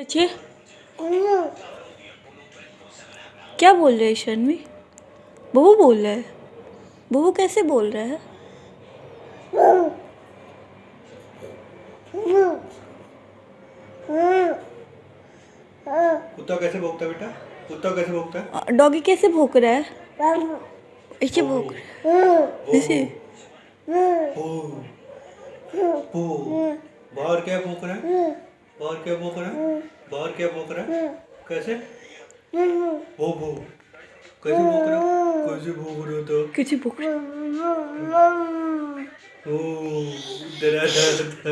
अच्छे क्या बोल रहे हैं शर्मी? बबू बोल रहा है। बबू कैसे बोल रहा है? कुत्ता कैसे भौंकता है बेटा? कुत्ता कैसे भौंकता है? डॉगी कैसे भौंक रहा है? ऐसे भौंक रहा है जैसे। बाहर क्या भौंक रहा है? बाहर क्या भौंक रहा है? बाहर क्या भौंक रहा है? कैसे? भो भो कैसे भौंक रहा है? कैसे भौंक रहा था? कैसे भौंक रहा है? ओ डरा था।